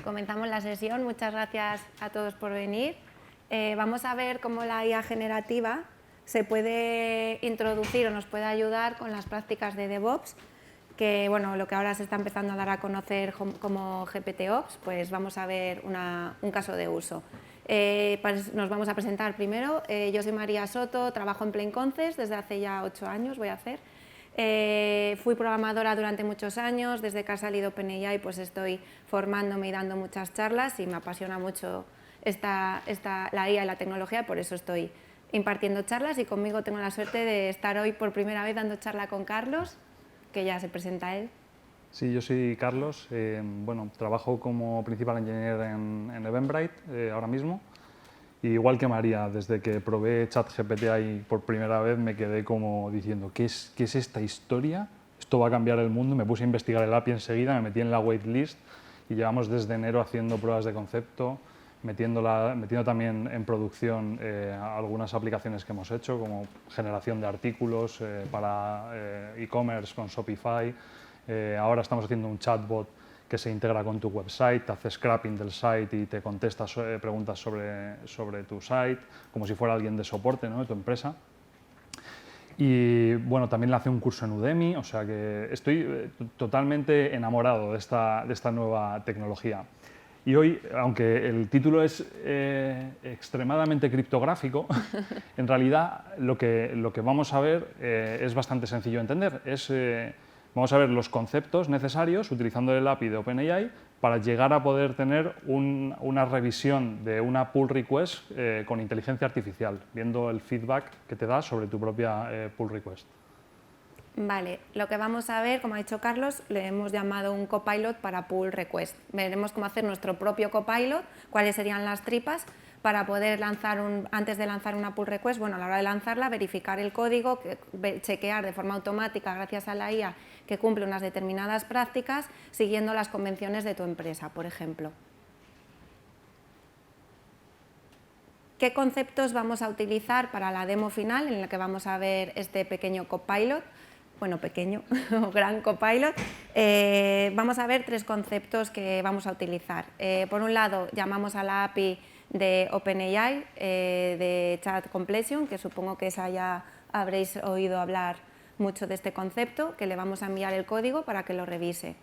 comenzamos la sesión. Muchas gracias a todos por venir. Vamos a ver cómo la IA generativa se puede introducir o nos puede ayudar con las prácticas de DevOps, que bueno, lo que ahora se está empezando a dar a conocer como GPTOps, pues vamos a ver un caso de uso. Nos vamos a presentar primero. Yo soy María Soto, trabajo en Plain Concepts desde hace ya 8 años, voy a hacer. Fui programadora durante muchos años, desde que ha salido OpenAI pues estoy formándome y dando muchas charlas y me apasiona mucho la IA y la tecnología, por eso estoy impartiendo charlas y conmigo tengo la suerte de estar hoy por primera vez dando charla con Carlos, que ya se presenta él. Sí, yo soy Carlos, bueno, trabajo como Principal Engineer en Eventbrite ahora mismo. Y igual que María, desde que probé ChatGPT ahí por primera vez me quedé como diciendo ¿qué es esta historia? Esto va a cambiar el mundo. Me puse a investigar el API enseguida, me metí en la waitlist y llevamos desde enero haciendo pruebas de concepto, metiendo también en producción algunas aplicaciones que hemos hecho, como generación de artículos para e-commerce con Shopify. Ahora estamos haciendo un chatbot que se integra con tu website, te hace scrapping del site y te contesta preguntas sobre tu site, como si fuera alguien de soporte, ¿no?, de tu empresa. Y bueno, también le hace un curso en Udemy, o sea que estoy totalmente enamorado de esta nueva tecnología. Y hoy, aunque el título es extremadamente criptográfico, en realidad lo que vamos a ver es bastante sencillo de entender. Vamos a ver los conceptos necesarios utilizando el API de OpenAI para llegar a poder tener una revisión de una pull request con inteligencia artificial, viendo el feedback que te da sobre tu propia pull request. Vale, lo que vamos a ver, como ha dicho Carlos, le hemos llamado un copilot para pull request. Veremos cómo hacer nuestro propio copilot, cuáles serían las tripas para poder antes de lanzar una pull request, bueno, a la hora de lanzarla, verificar el código, chequear de forma automática, gracias a la IA, que cumple unas determinadas prácticas, siguiendo las convenciones de tu empresa, por ejemplo. ¿Qué conceptos vamos a utilizar para la demo final, en la que vamos a ver este pequeño copilot? Bueno, pequeño o gran copilot. Vamos a ver 3 conceptos que vamos a utilizar. Por un lado, llamamos a la API de OpenAI, de Chat Completion, que supongo que ya habréis oído hablar mucho de este concepto, que le vamos a enviar el código para que lo revise.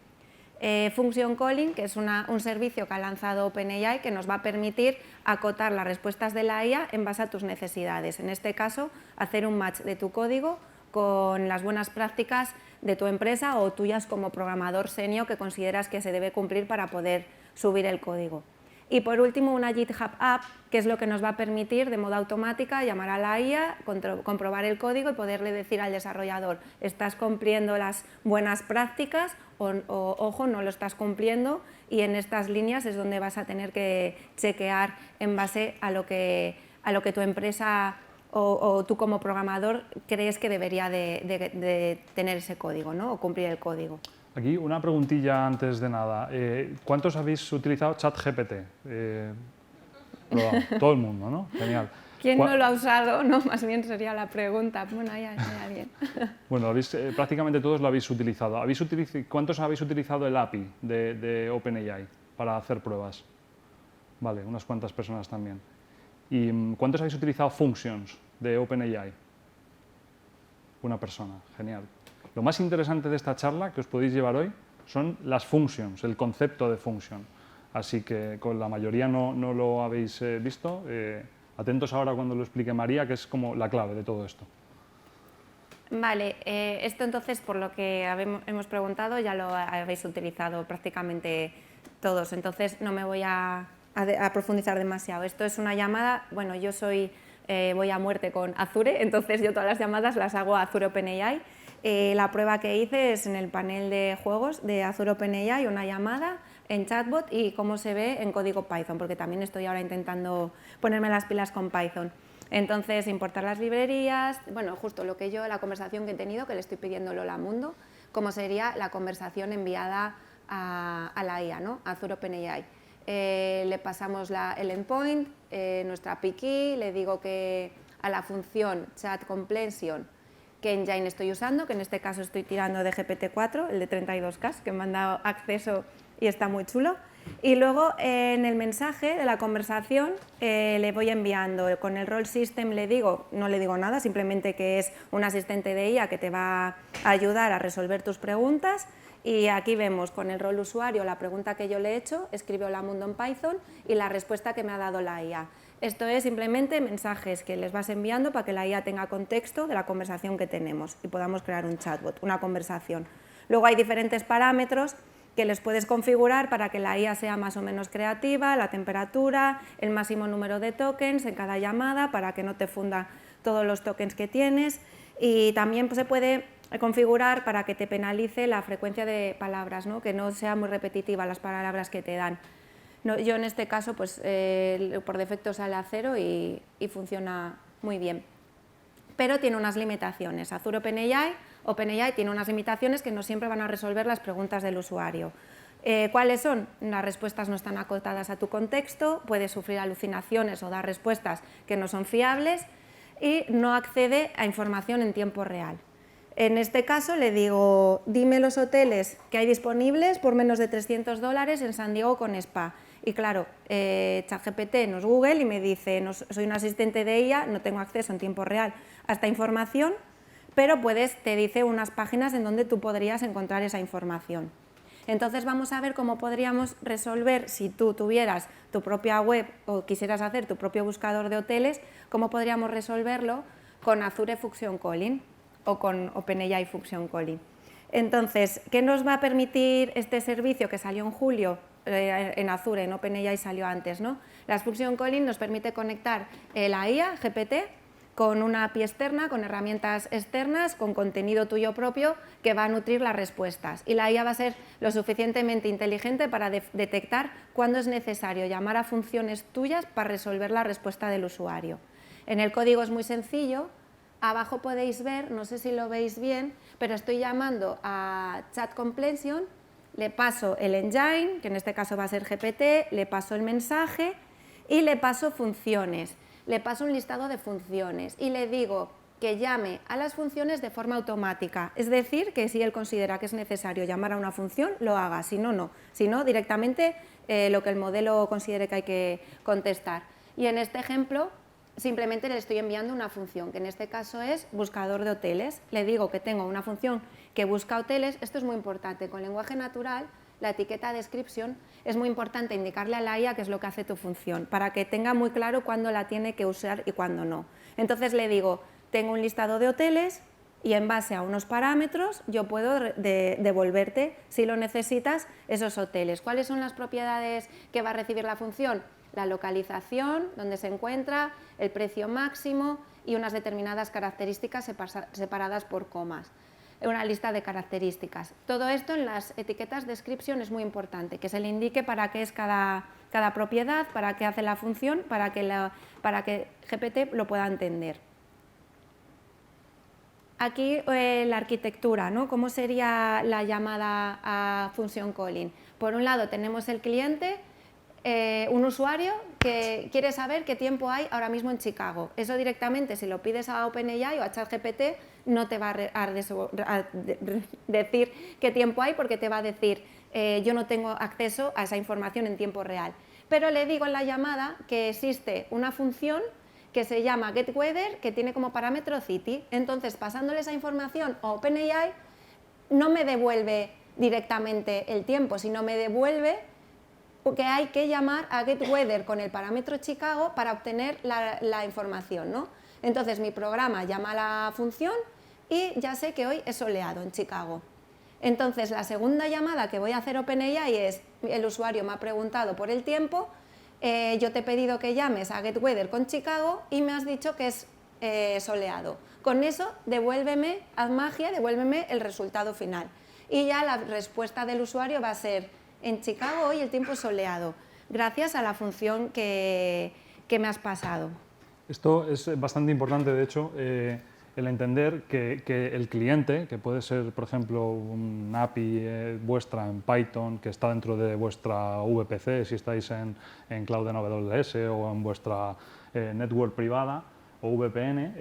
Function Calling, que es un servicio que ha lanzado OpenAI que nos va a permitir acotar las respuestas de la IA en base a tus necesidades. En este caso, hacer un match de tu código con las buenas prácticas de tu empresa o tuyas como programador senior que consideras que se debe cumplir para poder subir el código. Y por último, una GitHub App, que es lo que nos va a permitir de modo automática llamar a la IA, comprobar el código y poderle decir al desarrollador ¿estás cumpliendo las buenas prácticas o ojo, no lo estás cumpliendo? Y en estas líneas es donde vas a tener que chequear en base a lo que tu empresa o tú como programador crees que debería de tener ese código, ¿no?, o cumplir el código. Aquí una preguntilla antes de nada. ¿Cuántos habéis utilizado ChatGPT? Todo el mundo, ¿no? Genial. ¿Quién no lo ha usado? No, más bien sería la pregunta. Bueno, ya bien. Bueno, prácticamente todos lo habéis utilizado. ¿Cuántos habéis utilizado el API de OpenAI para hacer pruebas? Vale, unas cuantas personas también. ¿Y cuántos habéis utilizado Functions de OpenAI? Una persona, genial. Lo más interesante de esta charla que os podéis llevar hoy son las functions, el concepto de function. Así que con la mayoría no lo habéis visto. Atentos ahora cuando lo explique María, que es como la clave de todo esto. Vale, esto entonces, por lo que hemos preguntado, ya lo habéis utilizado prácticamente todos, entonces no me voy a profundizar demasiado. Esto es una llamada, bueno, yo voy a muerte con Azure, entonces yo todas las llamadas las hago a Azure OpenAI. La prueba que hice es en el panel de juegos de Azure OpenAI, una llamada en chatbot y cómo se ve en código Python, porque también estoy ahora intentando ponerme las pilas con Python. Entonces, importar las librerías, bueno, justo la conversación que he tenido, que le estoy pidiendo Lola Mundo, cómo sería la conversación enviada a la IA, ¿no?, a Azure OpenAI. Le pasamos el endpoint, nuestra API key, le digo que a la función Chat Completion qué engine estoy usando, que en este caso estoy tirando de GPT-4, el de 32K, que me han dado acceso y está muy chulo. Y luego en el mensaje de la conversación le voy enviando, con el role system le digo, no le digo nada, simplemente que es un asistente de IA que te va a ayudar a resolver tus preguntas. Y aquí vemos con el rol usuario la pregunta que yo le he hecho, escribe hola mundo en Python y la respuesta que me ha dado la IA. Esto es simplemente mensajes que les vas enviando para que la IA tenga contexto de la conversación que tenemos y podamos crear un chatbot, una conversación. Luego hay diferentes parámetros que les puedes configurar para que la IA sea más o menos creativa, la temperatura, el máximo número de tokens en cada llamada para que no te funda todos los tokens que tienes, y también pues, se puede configurar para que te penalice la frecuencia de palabras, ¿no? Que no sea muy repetitiva las palabras que te dan. No, yo en este caso pues, por defecto sale a 0 y funciona muy bien. Pero tiene unas limitaciones. Azure OpenAI tiene unas limitaciones que no siempre van a resolver las preguntas del usuario. ¿Cuáles son? Las respuestas no están acotadas a tu contexto, puedes sufrir alucinaciones o dar respuestas que no son fiables y no accede a información en tiempo real. En este caso le digo, dime los hoteles que hay disponibles por menos de $300 en San Diego con spa. Y claro, ChatGPT no es Google y me dice, no, soy un asistente de ella, no tengo acceso en tiempo real a esta información, pero te dice unas páginas en donde tú podrías encontrar esa información. Entonces vamos a ver cómo podríamos resolver, si tú tuvieras tu propia web o quisieras hacer tu propio buscador de hoteles, cómo podríamos resolverlo con Azure Function Calling o con OpenAI Function Calling. Entonces, ¿qué nos va a permitir este servicio que salió en julio en Azure? En OpenAI salió antes, ¿no? Las Function Calling nos permite conectar la IA, GPT, con una API externa, con herramientas externas, con contenido tuyo propio que va a nutrir las respuestas. Y la IA va a ser lo suficientemente inteligente para detectar cuándo es necesario llamar a funciones tuyas para resolver la respuesta del usuario. En el código es muy sencillo. Abajo podéis ver, no sé si lo veis bien, pero estoy llamando a Chat Completion, le paso el engine, que en este caso va a ser GPT, le paso el mensaje y le paso funciones. Le paso un listado de funciones y le digo que llame a las funciones de forma automática. Es decir, que si él considera que es necesario llamar a una función, lo haga, si no, no. Si no, directamente lo que el modelo considere que hay que contestar. Y en este ejemplo, simplemente le estoy enviando una función, que en este caso es buscador de hoteles. Le digo que tengo una función que busca hoteles. Esto es muy importante. Con lenguaje natural, la etiqueta description, es muy importante indicarle a la IA qué es lo que hace tu función, para que tenga muy claro cuándo la tiene que usar y cuándo no. Entonces le digo, tengo un listado de hoteles y en base a unos parámetros yo puedo devolverte, si lo necesitas, esos hoteles. ¿Cuáles son las propiedades que va a recibir la función? La localización, donde se encuentra, el precio máximo y unas determinadas características separadas por comas. Una lista de características. Todo esto en las etiquetas description es muy importante, que se le indique para qué es cada propiedad, para qué hace la función, para que GPT lo pueda entender. Aquí la arquitectura, ¿no? ¿Cómo sería la llamada a function calling? Por un lado tenemos el cliente, un usuario que quiere saber qué tiempo hay ahora mismo en Chicago. Eso directamente, si lo pides a OpenAI o a ChatGPT, no te va a decir qué tiempo hay, porque te va a decir yo no tengo acceso a esa información en tiempo real. Pero le digo en la llamada que existe una función que se llama getWeather, que tiene como parámetro city. Entonces, pasándole esa información a OpenAI, no me devuelve directamente el tiempo, sino me devuelve que hay que llamar a getWeather con el parámetro Chicago para obtener la información, ¿no? Entonces mi programa llama a la función y ya sé que hoy es soleado en Chicago. Entonces la segunda llamada que voy a hacer a OpenAI es, el usuario me ha preguntado por el tiempo, yo te he pedido que llames a getWeather con Chicago y me has dicho que es soleado. Con eso devuélveme, haz magia, devuélveme el resultado final. Y ya la respuesta del usuario va a ser, en Chicago hoy el tiempo es soleado, gracias a la función que me has pasado. Esto es bastante importante, de hecho, el entender que el cliente, que puede ser, por ejemplo, una API vuestra en Python, que está dentro de vuestra VPC, si estáis en Cloud en AWS o en vuestra network privada o VPN,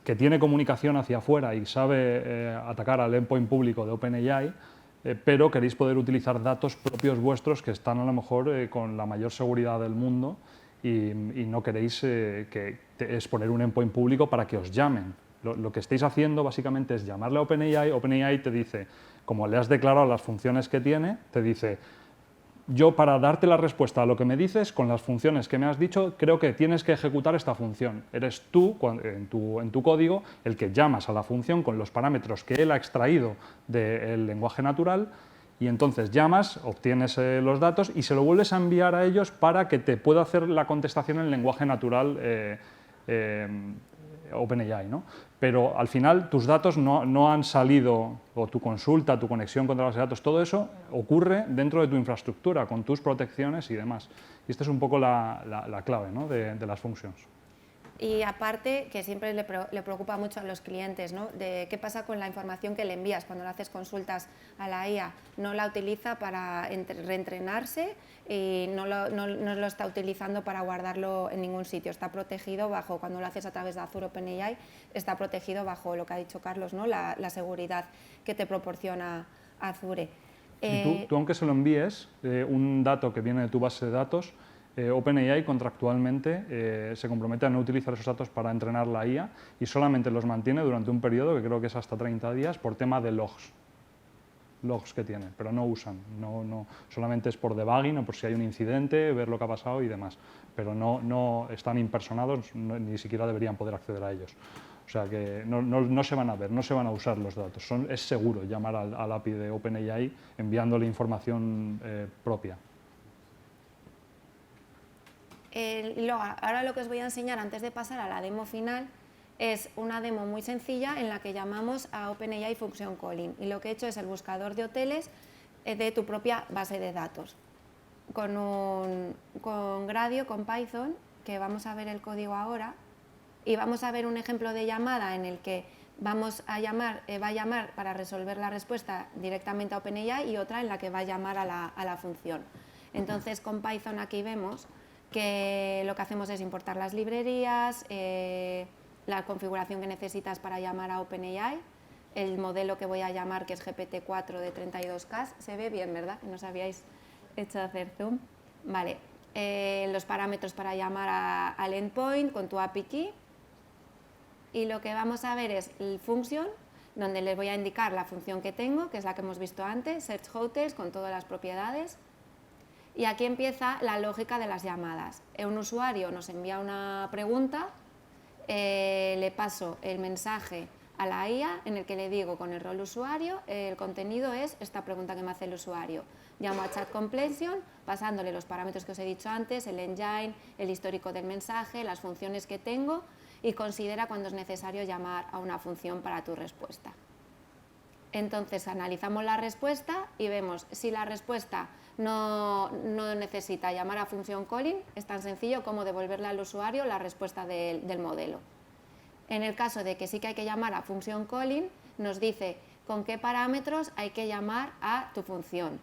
que tiene comunicación hacia afuera y sabe atacar al endpoint público de OpenAI, pero queréis poder utilizar datos propios vuestros que están a lo mejor con la mayor seguridad del mundo y no queréis exponer un endpoint público para que os llamen. Lo que estáis haciendo básicamente es llamarle a OpenAI. OpenAI te dice, como le has declarado las funciones que tiene, te dice, yo para darte la respuesta a lo que me dices, con las funciones que me has dicho, creo que tienes que ejecutar esta función. Eres tú, en tu código, el que llamas a la función con los parámetros que él ha extraído del lenguaje natural, y entonces llamas, obtienes los datos y se lo vuelves a enviar a ellos para que te pueda hacer la contestación en lenguaje natural OpenAI, ¿no? Pero al final tus datos no han salido, o tu consulta, tu conexión con la base de datos, todo eso ocurre dentro de tu infraestructura, con tus protecciones y demás. Y esta es un poco la clave, ¿no?, de las functions. Y aparte, que siempre le preocupa mucho a los clientes, ¿no?, de qué pasa con la información que le envías cuando le haces consultas a la IA. No la utiliza para reentrenarse y no lo está utilizando para guardarlo en ningún sitio. Está protegido bajo, cuando lo haces a través de Azure OpenAI, está protegido bajo lo que ha dicho Carlos, ¿no?, la seguridad que te proporciona Azure. Y tú, aunque se lo envíes, un dato que viene de tu base de datos, OpenAI contractualmente se compromete a no utilizar esos datos para entrenar la IA y solamente los mantiene durante un periodo, que creo que es hasta 30 días, por tema de logs que tiene, pero no usan, solamente es por debugging o por si hay un incidente, ver lo que ha pasado y demás, pero no están impersonados, ni siquiera deberían poder acceder a ellos. O sea que no se van a ver, no se van a usar los datos. Es seguro llamar al API de OpenAI enviándole información propia. Ahora lo que os voy a enseñar antes de pasar a la demo final es una demo muy sencilla en la que llamamos a OpenAI Function Calling, y lo que he hecho es el buscador de hoteles de tu propia base de datos con Gradio, con Python, que vamos a ver el código ahora, y vamos a ver un ejemplo de llamada en el que va a llamar para resolver la respuesta directamente a OpenAI y otra en la que va a llamar a la función. Entonces con Python aquí vemos que lo que hacemos es importar las librerías, la configuración que necesitas para llamar a OpenAI, el modelo que voy a llamar, que es GPT-4 de 32K, se ve bien, ¿verdad? Que nos habíais hecho hacer zoom. Vale, los parámetros para llamar al endpoint con tu API key, y lo que vamos a ver es el function, donde les voy a indicar la función que tengo, que es la que hemos visto antes, Search Hotels, con todas las propiedades. Y aquí empieza la lógica de las llamadas. Un usuario nos envía una pregunta, le paso el mensaje a la IA en el que le digo con el rol usuario, el contenido es esta pregunta que me hace el usuario. Llamo a Chat Completion pasándole los parámetros que os he dicho antes, el engine, el histórico del mensaje, las funciones que tengo, y considera cuando es necesario llamar a una función para tu respuesta. Entonces analizamos la respuesta y vemos si la respuesta no necesita llamar a función calling, es tan sencillo como devolverle al usuario la respuesta del modelo. En el caso de que sí que hay que llamar a función calling, nos dice con qué parámetros hay que llamar a tu función.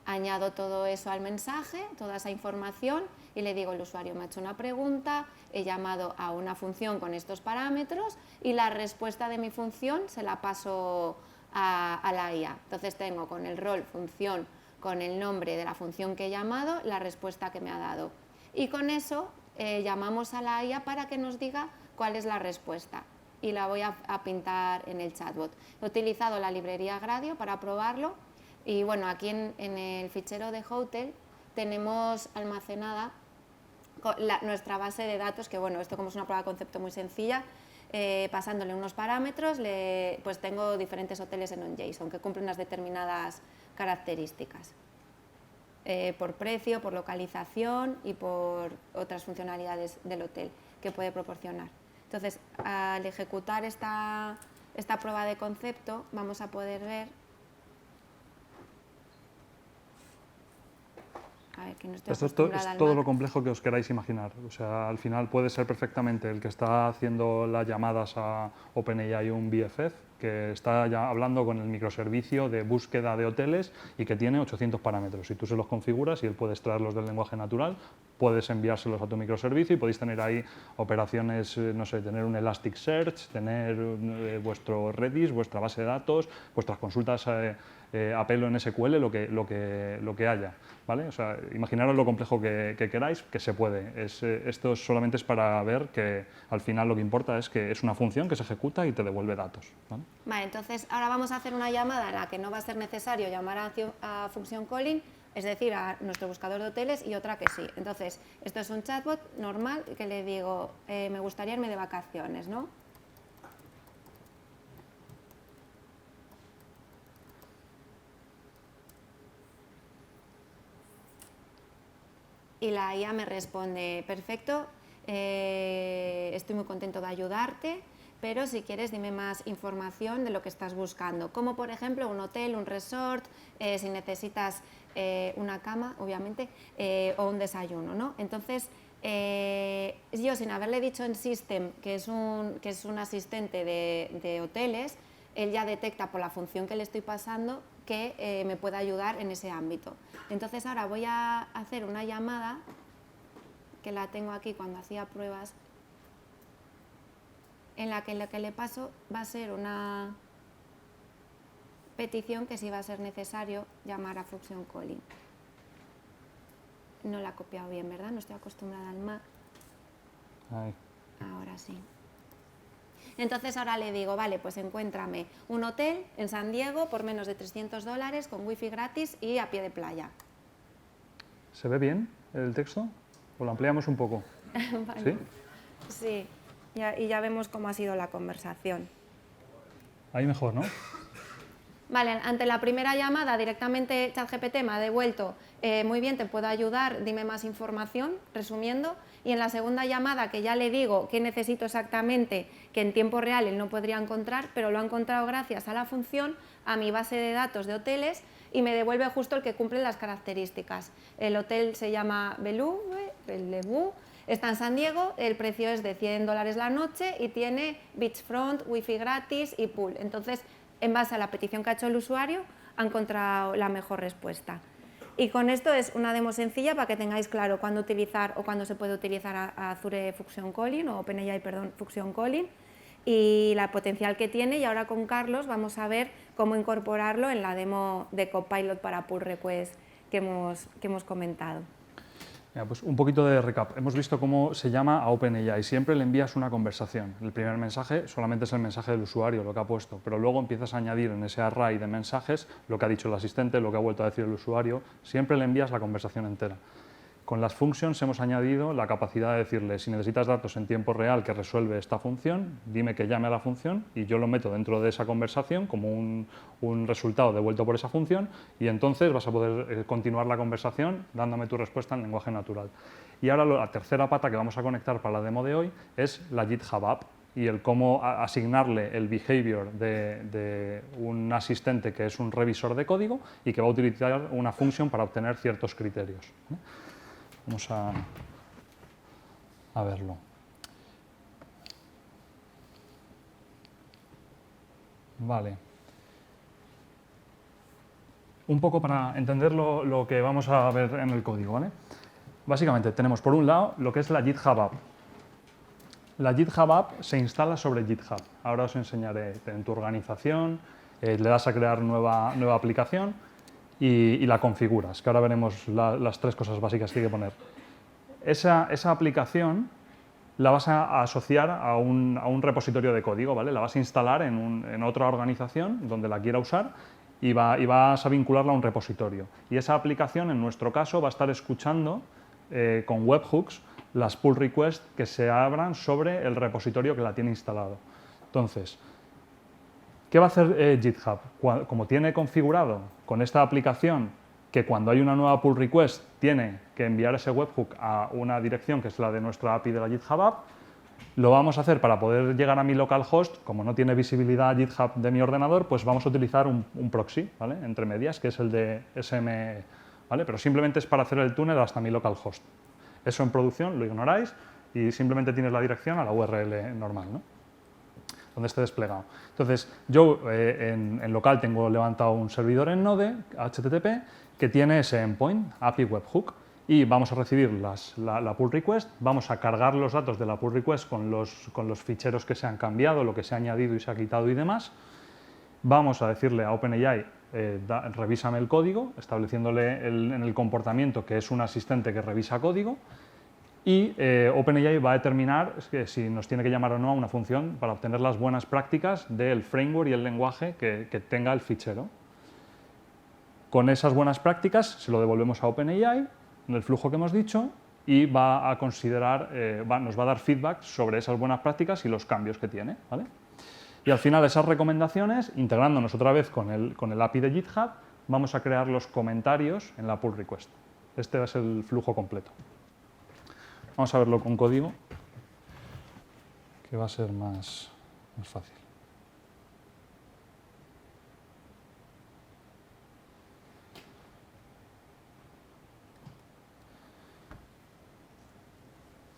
Añado todo eso al mensaje, toda esa información, y le digo, el usuario me ha hecho una pregunta, he llamado a una función con estos parámetros y la respuesta de mi función se la paso a la IA. Entonces tengo con el rol función, con el nombre de la función que he llamado, la respuesta que me ha dado. Y con eso llamamos a la IA para que nos diga cuál es la respuesta. Y la voy a pintar en el chatbot. He utilizado la librería Gradio para probarlo. Y bueno, aquí en el fichero de Hotel tenemos almacenada nuestra base de datos, que bueno, esto como es una prueba de concepto muy sencilla, pasándole unos parámetros, pues tengo diferentes hoteles en OnJSON que cumplen unas determinadas características, por precio, por localización y por otras funcionalidades del hotel que puede proporcionar. Entonces, al ejecutar esta prueba de concepto, vamos a poder ver. A ver, que no estoy acostumbrada es todo lo complejo que os queráis imaginar. O sea, al final puede ser perfectamente el que está haciendo las llamadas a OpenAI un BFF, que está ya hablando con el microservicio de búsqueda de hoteles y que tiene 800 parámetros. Y tú se los configuras y él puede extraerlos del lenguaje natural, puedes enviárselos a tu microservicio y podéis tener ahí operaciones, no sé, tener un Elasticsearch, tener vuestro Redis, vuestra base de datos, vuestras consultas apelo en SQL, lo que haya, ¿vale? O sea, imaginaros lo complejo que queráis, que se puede. Esto solamente es para ver que al final lo que importa es que es una función que se ejecuta y te devuelve datos, ¿vale? Vale, entonces ahora vamos a hacer una llamada en la que no va a ser necesario llamar a función calling, es decir, a nuestro buscador de hoteles, y otra que sí. Entonces, esto es un chatbot normal que le digo, me gustaría irme de vacaciones, ¿no? Y la IA me responde, perfecto, estoy muy contento de ayudarte, pero si quieres dime más información de lo que estás buscando, como por ejemplo un hotel, un resort, si necesitas una cama, obviamente, o un desayuno, ¿no? Entonces, yo sin haberle dicho en System que es un asistente de hoteles, él ya detecta por la función que le estoy pasando que me puede ayudar en ese ámbito. Entonces ahora voy a hacer una llamada, que la tengo aquí cuando hacía pruebas, en la que lo que le paso va a ser una petición que sí va a ser necesario llamar a function calling. No la he copiado bien, ¿verdad? No estoy acostumbrada al Mac. Ahí. Ahora sí. Entonces ahora le digo, vale, pues encuéntrame un hotel en San Diego por menos de $300 con wifi gratis y a pie de playa. ¿Se ve bien el texto? ¿O lo ampliamos un poco? Vale. ¿Sí? Sí, y ya vemos cómo ha sido la conversación. Ahí mejor, ¿no? Vale, ante la primera llamada directamente ChatGPT me ha devuelto, muy bien, te puedo ayudar, dime más información, resumiendo, y en la segunda llamada que ya le digo qué necesito exactamente, que en tiempo real él no podría encontrar, pero lo ha encontrado gracias a la función, a mi base de datos de hoteles, y me devuelve justo el que cumple las características. El hotel se llama Bellevue, está en San Diego, el precio es de $100 la noche y tiene beachfront, wifi gratis y pool. Entonces, en base a la petición que ha hecho el usuario, ha encontrado la mejor respuesta. Y con esto es una demo sencilla para que tengáis claro cuándo utilizar o cuándo se puede utilizar a Azure Function Calling o OpenAI, perdón, Function Calling, y la potencial que tiene. Y ahora con Carlos vamos a ver cómo incorporarlo en la demo de Copilot para pull request que hemos comentado. Mira, pues un poquito de recap. Hemos visto cómo se llama a OpenAI. Siempre le envías una conversación. El primer mensaje solamente es el mensaje del usuario, lo que ha puesto, pero luego empiezas a añadir en ese array de mensajes lo que ha dicho el asistente, lo que ha vuelto a decir el usuario. Siempre le envías la conversación entera. Con las functions hemos añadido la capacidad de decirle, si necesitas datos en tiempo real que resuelve esta función, dime que llame a la función y yo lo meto dentro de esa conversación como un resultado devuelto por esa función, y entonces vas a poder continuar la conversación dándome tu respuesta en lenguaje natural. Y ahora la tercera pata que vamos a conectar para la demo de hoy es la GitHub App y el cómo asignarle el behavior de un asistente que es un revisor de código y que va a utilizar una función para obtener ciertos criterios. Vamos a verlo. Vale. Un poco para entender lo que vamos a ver en el código, ¿vale? Básicamente tenemos por un lado lo que es la GitHub App. La GitHub App se instala sobre GitHub. Ahora os enseñaré en tu organización, le das a crear nueva aplicación y la configuras, que ahora veremos las tres cosas básicas que hay que poner. Esa aplicación la vas a asociar a un repositorio de código, ¿vale? La vas a instalar en otra organización donde la quiera usar y vas a vincularla a un repositorio. Y esa aplicación, en nuestro caso, va a estar escuchando con webhooks las pull requests que se abran sobre el repositorio que la tiene instalado. Entonces, ¿qué va a hacer GitHub? Como tiene configurado con esta aplicación que cuando hay una nueva pull request tiene que enviar ese webhook a una dirección que es la de nuestra API de la GitHub App, lo vamos a hacer para poder llegar a mi localhost. Como no tiene visibilidad GitHub de mi ordenador, pues vamos a utilizar un proxy, ¿vale? Entre medias, que es el de SME, ¿vale? Pero simplemente es para hacer el túnel hasta mi localhost. Eso en producción lo ignoráis y simplemente tienes la dirección a la URL normal, ¿no? Donde esté desplegado. Entonces, yo en local tengo levantado un servidor en Node, HTTP, que tiene ese endpoint, API Webhook, y vamos a recibir la pull request, vamos a cargar los datos de la pull request con los ficheros que se han cambiado, lo que se ha añadido y se ha quitado y demás. Vamos a decirle a OpenAI revísame el código, estableciéndole en el comportamiento que es un asistente que revisa código, y OpenAI va a determinar si nos tiene que llamar o no a una función para obtener las buenas prácticas del framework y el lenguaje que tenga el fichero. Con esas buenas prácticas se lo devolvemos a OpenAI en el flujo que hemos dicho y va a considerar, nos va a dar feedback sobre esas buenas prácticas y los cambios que tiene, ¿vale? Y al final esas recomendaciones, integrándonos otra vez con el API de GitHub, vamos a crear los comentarios en la pull request. Este es el flujo completo. Vamos a verlo con código, que va a ser más fácil.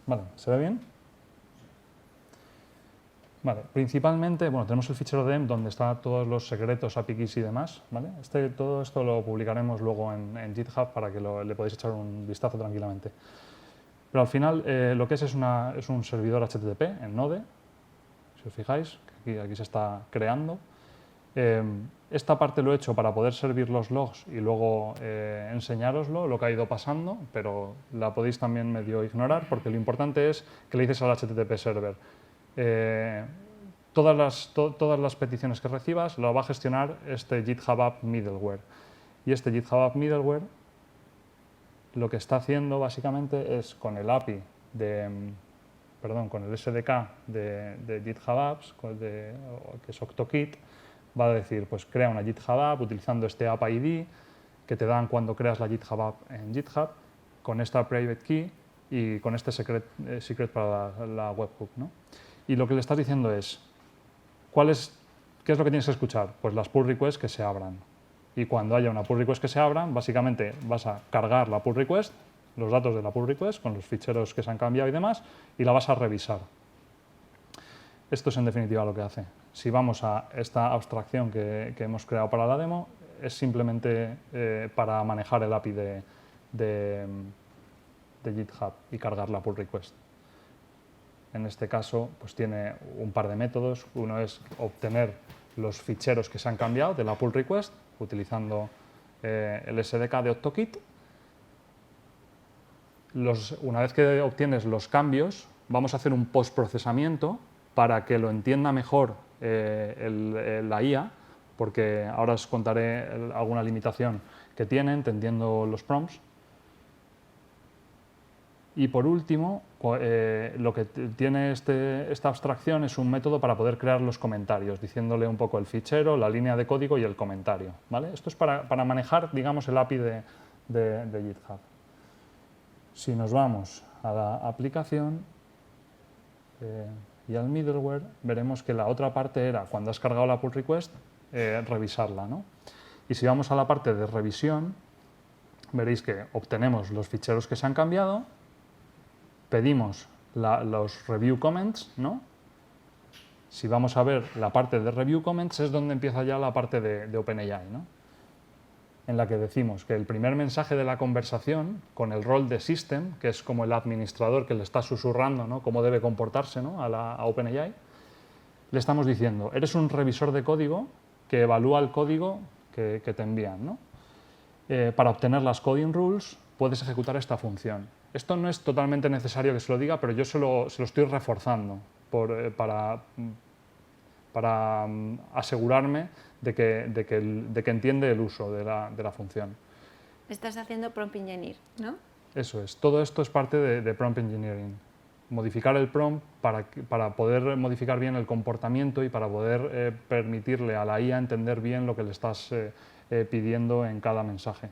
Vale, ¿se ve bien? Vale, principalmente, bueno, tenemos el fichero dem donde están todos los secretos, API keys y demás, ¿vale? Todo esto lo publicaremos luego en GitHub para que le podáis echar un vistazo tranquilamente. Pero al final lo que es un servidor HTTP en Node, si os fijáis, que aquí se está creando. Esta parte lo he hecho para poder servir los logs y luego enseñároslo, lo que ha ido pasando, pero la podéis también medio ignorar porque lo importante es que le dices al HTTP server todas las peticiones que recibas lo va a gestionar este GitHub App Middleware. Y este GitHub App Middleware lo que está haciendo básicamente es con el API con el SDK de GitHub Apps, que es OctoKit, va a decir, pues crea una GitHub App utilizando este App ID que te dan cuando creas la GitHub App en GitHub, con esta private key y con este secret para la webhook, ¿no? Y lo que le estás diciendo es, ¿qué es lo que tienes que escuchar? Pues las pull requests que se abran. Y cuando haya una pull request que se abran, básicamente vas a cargar la pull request, los datos de la pull request con los ficheros que se han cambiado y demás, y la vas a revisar. Esto es en definitiva lo que hace. Si vamos a esta abstracción que hemos creado para la demo, es simplemente para manejar el API de GitHub y cargar la pull request. En este caso, pues tiene un par de métodos. Uno es obtener los ficheros que se han cambiado de la pull request utilizando el SDK de OctoKit. Una vez que obtienes los cambios, vamos a hacer un postprocesamiento para que lo entienda mejor la IA, porque ahora os contaré alguna limitación que tiene entendiendo los prompts. Y por último, lo que tiene esta abstracción es un método para poder crear los comentarios, diciéndole un poco el fichero, la línea de código y el comentario, ¿vale? Esto es para manejar, digamos, el API de GitHub. Si nos vamos a la aplicación y al middleware, veremos que la otra parte era, cuando has cargado la pull request, revisarla, ¿no? Y si vamos a la parte de revisión, veréis que obtenemos los ficheros que se han cambiado, pedimos los review comments, ¿no? Si vamos a ver la parte de review comments es donde empieza ya la parte de OpenAI, ¿no? En la que decimos que el primer mensaje de la conversación, con el rol de system, que es como el administrador que le está susurrando, ¿no?, cómo debe comportarse, ¿no?, a OpenAI, le estamos diciendo, eres un revisor de código que evalúa el código que te envían, ¿no? Para obtener las coding rules puedes ejecutar esta función. Esto no es totalmente necesario que se lo diga, pero yo se lo estoy reforzando para asegurarme de que entiende el uso de la función. Estás haciendo prompt engineer, ¿no? Eso es. Todo esto es parte de prompt engineering. Modificar el prompt para poder modificar bien el comportamiento y para poder permitirle a la IA entender bien lo que le estás pidiendo en cada mensaje.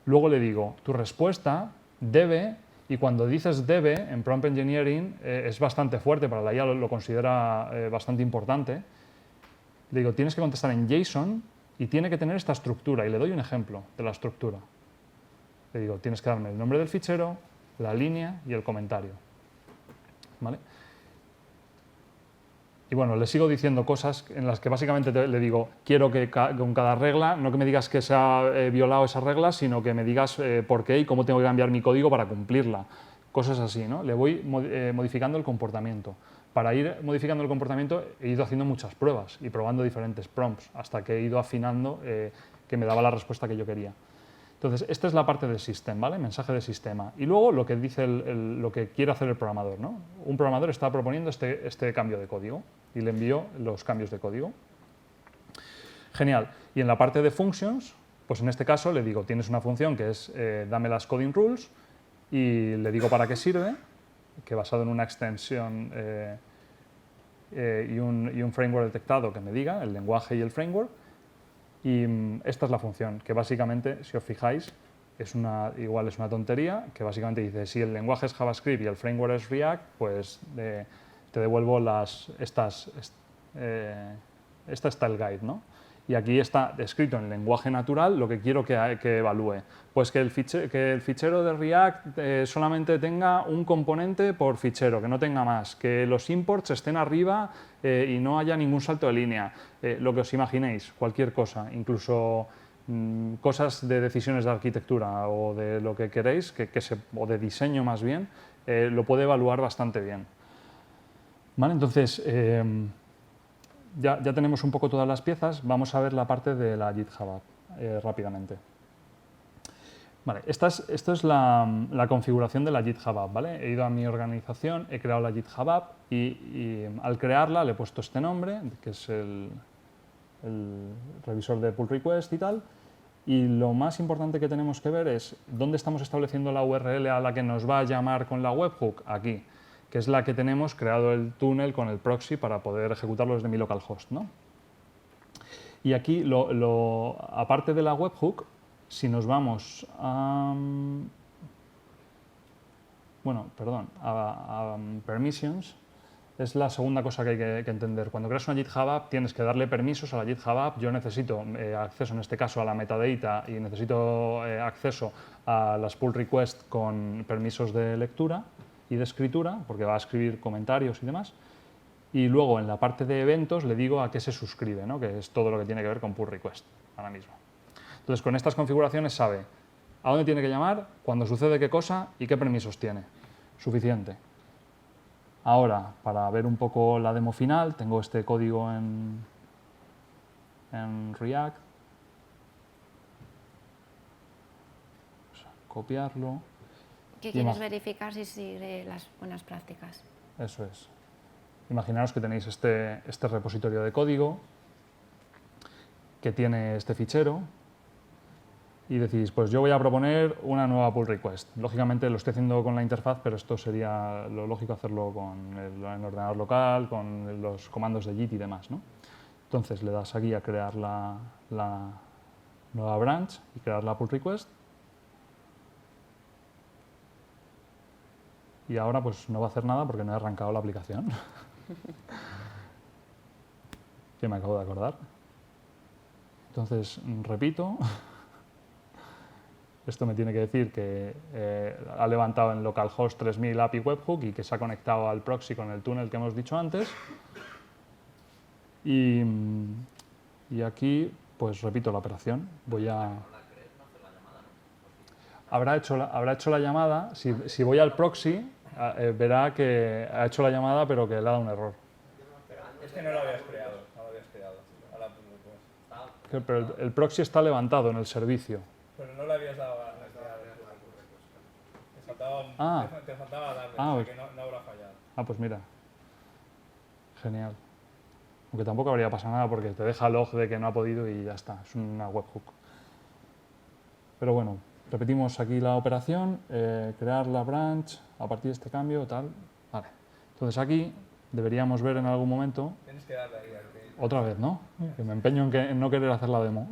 Luego le digo, tu respuesta debe, y cuando dices debe en prompt engineering es bastante fuerte, para la IA lo considera bastante importante. Le digo, tienes que contestar en JSON y tiene que tener esta estructura, y le doy un ejemplo de la estructura. Le digo, tienes que darme el nombre del fichero, la línea y el comentario, ¿vale? Y bueno, le sigo diciendo cosas en las que básicamente le digo, quiero que con cada regla, no que me digas que se ha violado esa regla, sino que me digas por qué y cómo tengo que cambiar mi código para cumplirla. Cosas así, ¿no? Le voy modificando el comportamiento para ir modificando el comportamiento he ido haciendo muchas pruebas y probando diferentes prompts hasta que he ido afinando que me daba la respuesta que yo quería. Entonces, esta es la parte del system, ¿vale? Mensaje de sistema. Y luego lo que dice lo que quiere hacer el programador, ¿no? Un programador está proponiendo este cambio de código y le envío los cambios de código. Genial. Y en la parte de functions, pues en este caso le digo, tienes una función que es dame las coding rules y le digo para qué sirve, que basado en una extensión y un framework detectado que me diga, el lenguaje y el framework. Y esta es la función, que básicamente, si os fijáis, igual es una tontería, que básicamente dice, si el lenguaje es JavaScript y el framework es React, pues te devuelvo esta está el guide, ¿no? Y aquí está descrito en lenguaje natural lo que quiero que evalúe. Pues que el fichero de React solamente tenga un componente por fichero, que no tenga más, que los imports estén arriba y no haya ningún salto de línea. Lo que os imaginéis, cualquier cosa, incluso cosas de decisiones de arquitectura o de lo que queréis, o de diseño más bien, lo puede evaluar bastante bien. ¿Vale? Entonces, ya tenemos un poco todas las piezas, vamos a ver la parte de la GitHub App rápidamente. Vale, esta es la configuración de la GitHub App, ¿vale? He ido a mi organización, he creado la GitHub App y al crearla le he puesto este nombre, que es el revisor de pull request y tal. Y lo más importante que tenemos que ver es dónde estamos estableciendo la URL a la que nos va a llamar con la webhook, aquí, que es la que tenemos creado el túnel con el proxy para poder ejecutarlo desde mi localhost, ¿no? Y aquí, aparte de la webhook, si nos vamos a permissions, es la segunda cosa que hay que entender. Cuando creas una GitHub App, tienes que darle permisos a la GitHub App. Yo necesito acceso, en este caso, a la metadata y necesito acceso a las pull requests con permisos de lectura y de escritura, porque va a escribir comentarios y demás. Y luego, en la parte de eventos, le digo a qué se suscribe, ¿no? Que es todo lo que tiene que ver con pull request ahora mismo. Entonces, con estas configuraciones sabe a dónde tiene que llamar, cuándo sucede qué cosa y qué permisos tiene. Suficiente. Ahora, para ver un poco la demo final, tengo este código en React. Vamos a copiarlo. ¿Qué quieres verificar si sigue las buenas prácticas? Eso es. Imaginaos que tenéis este repositorio de código que tiene este fichero y decís, pues yo voy a proponer una nueva pull request. Lógicamente lo estoy haciendo con la interfaz, pero esto sería lo lógico hacerlo con el ordenador local, con los comandos de Git y demás, ¿no? Entonces le das aquí a crear la nueva branch y crear la pull request. Y ahora pues no va a hacer nada porque no he arrancado la aplicación. Que me acabo de acordar. Entonces, repito. Esto me tiene que decir que ha levantado en localhost 3000 API webhook y que se ha conectado al proxy con el túnel que hemos dicho antes. Y aquí, pues repito la operación. Habrá hecho la llamada. Si voy al proxy, verá que ha hecho la llamada, pero que le ha dado un error. Es que no lo habías creado. Pero el proxy está levantado en el servicio. Pero no le habías dado a te faltaba darle, o sea que no habrá fallado. Pues mira. Genial. Aunque tampoco habría pasado nada porque te deja log de que no ha podido y ya está. Es una webhook. Pero bueno, repetimos aquí la operación, crear la branch a partir de este cambio, tal. Vale. Entonces aquí deberíamos ver en algún momento. Tienes que darle ahí. Otra vez, ¿no? Que me empeño en no querer hacer la demo.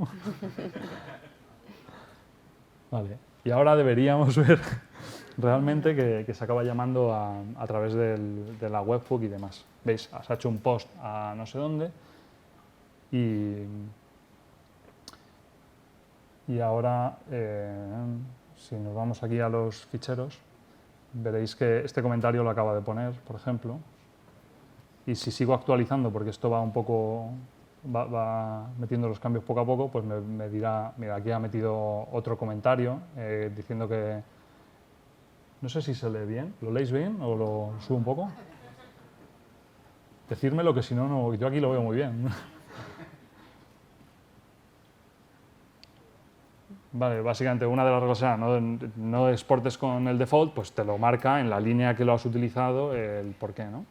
Vale. Y ahora deberíamos ver realmente que se acaba llamando a través de la webhook y demás. ¿Veis? Se ha hecho un post a no sé dónde y ahora, si nos vamos aquí a los ficheros, veréis que este comentario lo acaba de poner, por ejemplo. Y si sigo actualizando, porque esto va un poco, va metiendo los cambios poco a poco, pues me dirá, mira, aquí ha metido otro comentario diciendo que, no sé si se lee bien, ¿lo leéis bien o lo subo un poco? Decírmelo, que si no, no, yo aquí lo veo muy bien. Vale, básicamente una de las reglas era no exportes con el default, pues te lo marca en la línea que lo has utilizado el por qué, ¿no?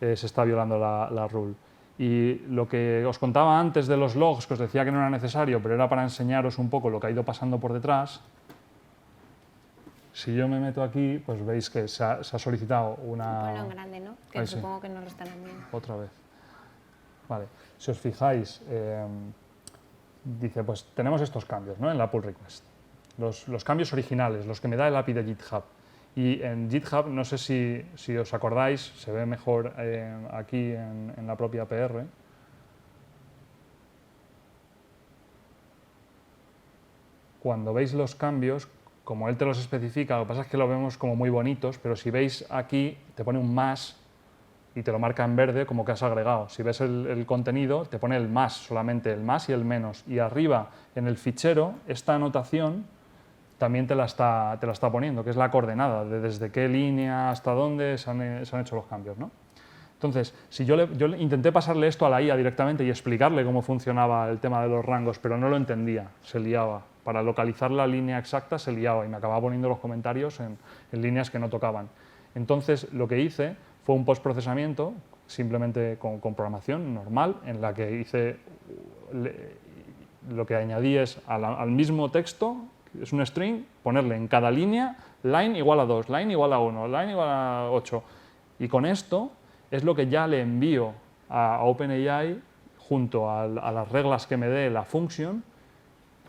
Se está violando la rule. Y lo que os contaba antes de los logs, que os decía que no era necesario, pero era para enseñaros un poco lo que ha ido pasando por detrás. Si yo me meto aquí, pues veis que se ha solicitado una... Ponlo en grande, ¿no? Que Ahí supongo sí. que no lo están viendo. Otra vez. Vale. Si os fijáis, dice, pues tenemos estos cambios, ¿no? En la pull request. Los cambios originales, los que me da el API de GitHub. Y en GitHub, no sé si os acordáis, se ve mejor aquí en la propia PR. Cuando veis los cambios, como él te los especifica, lo que pasa es que lo vemos como muy bonitos, pero si veis aquí, te pone un más y te lo marca en verde como que has agregado. Si ves el contenido, te pone el más, solamente el más y el menos. Y arriba, en el fichero, esta anotación también te la está poniendo, que es la coordenada, de desde qué línea hasta dónde se han hecho los cambios, ¿no? Entonces, si yo intenté pasarle esto a la IA directamente y explicarle cómo funcionaba el tema de los rangos, pero no lo entendía, se liaba. Para localizar la línea exacta se liaba y me acababa poniendo los comentarios en líneas que no tocaban. Entonces, lo que hice fue un postprocesamiento, simplemente con programación normal, en la que hice, lo que añadí es al mismo texto, es un string, ponerle en cada línea line igual a 2, line igual a 1, line igual a 8. Y con esto es lo que ya le envío a OpenAI junto a las reglas que me dé la function,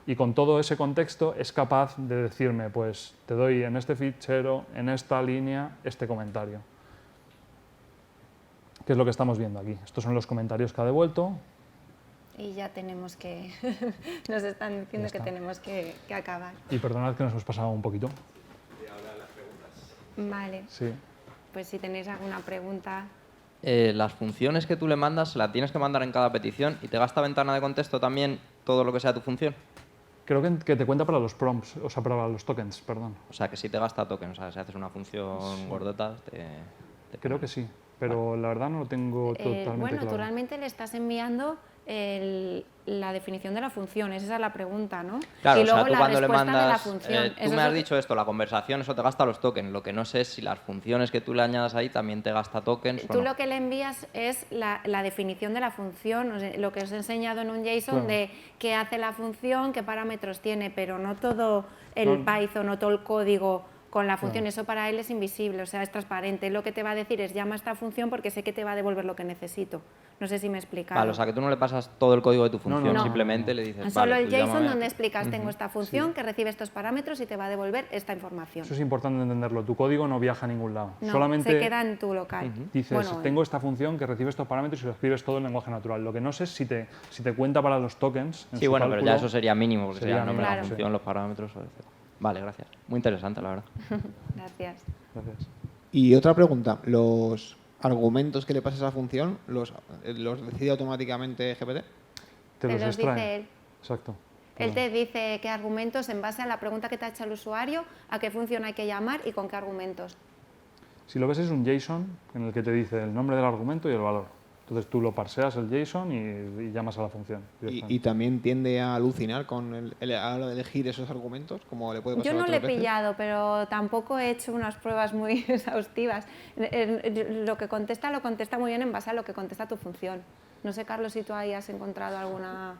y con todo ese contexto es capaz de decirme, pues te doy en este fichero, en esta línea, este comentario. ¿Qué es lo que estamos viendo aquí? Estos son los comentarios que ha devuelto. Y ya tenemos que... nos están diciendo que tenemos que acabar. Y perdonad que nos hemos pasado un poquito. Y ahora las preguntas. Vale. Sí. Pues si tenéis alguna pregunta... Las funciones que tú le mandas, la tienes que mandar en cada petición y te gasta ventana de contexto también todo lo que sea tu función. Creo que te cuenta para los prompts, o sea, para los tokens, perdón. O sea, que si te gasta tokens, o sea, si haces una función gordota, Creo que sí, pero la verdad no lo tengo totalmente bueno, claro. tú realmente le estás enviando la definición de la función, esa es la pregunta, ¿no? Claro, y o sea, luego tú la cuando le respuesta mandas, de la función. tú me has dicho esto, la conversación, eso te gasta los tokens. Lo que no sé es si las funciones que tú le añadas ahí también te gasta tokens o Tú no. lo que le envías es la definición de la función, o sea, lo que os he enseñado en un JSON Claro. de qué hace la función, qué parámetros tiene, pero no todo el Python, no todo el código con la función, eso para él es invisible, o sea, es transparente. Lo que te va a decir es llama a esta función porque sé que te va a devolver lo que necesito. No sé si me he explicado. Vale, o sea, que tú no le pasas todo el código de tu función, no. simplemente le dices, Solo vale, el tú JSON llámame donde a- explicas, tengo esta función que recibe estos parámetros y te va a devolver esta información. Eso es importante entenderlo. Tu código no viaja a ningún lado. No, Solamente se queda en tu local. dices, Bueno, tengo esta función que recibe estos parámetros y lo escribes todo en lenguaje natural. Lo que no sé es si te cuenta para los tokens. En Sí, su bueno, pero ya cálculo. eso sería mínimo, porque sería el nombre de mínimo, la sí. función, los parámetros, etc. Vale, gracias. Muy interesante, la verdad. Gracias. Gracias. Y otra pregunta, ¿los argumentos que le pasas a la función los decide automáticamente GPT? Te los los extrae. dice él. Exacto. Él te dice qué argumentos en base a la pregunta que te ha hecho el usuario, a qué función hay que llamar y con qué argumentos. Si lo ves es un JSON en el que te dice el nombre del argumento y el valor. Entonces tú lo parseas el JSON y llamas a la función. Y también tiende a alucinar con a la hora de elegir esos argumentos, como le puede pasar Yo no otras le he veces? pillado, pero tampoco he hecho unas pruebas muy exhaustivas. Lo que contesta lo contesta muy bien en base a lo que contesta tu función. No sé, Carlos, si tú ahí has encontrado alguna...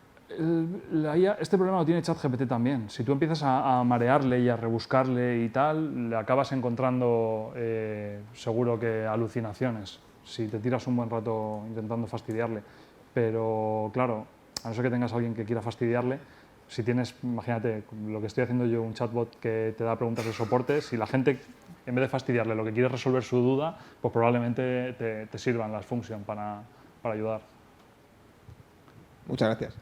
La IA, este problema lo tiene ChatGPT también. Si tú empiezas a marearle y a rebuscarle y tal, le acabas encontrando seguro que alucinaciones, si te tiras un buen rato intentando fastidiarle. Pero claro, a no ser que tengas a alguien que quiera fastidiarle, si tienes, imagínate, lo que estoy haciendo yo, un chatbot que te da preguntas de soporte, si la gente, en vez de fastidiarle, lo que quiere es resolver su duda, pues probablemente te sirvan las functions para ayudar. Muchas gracias.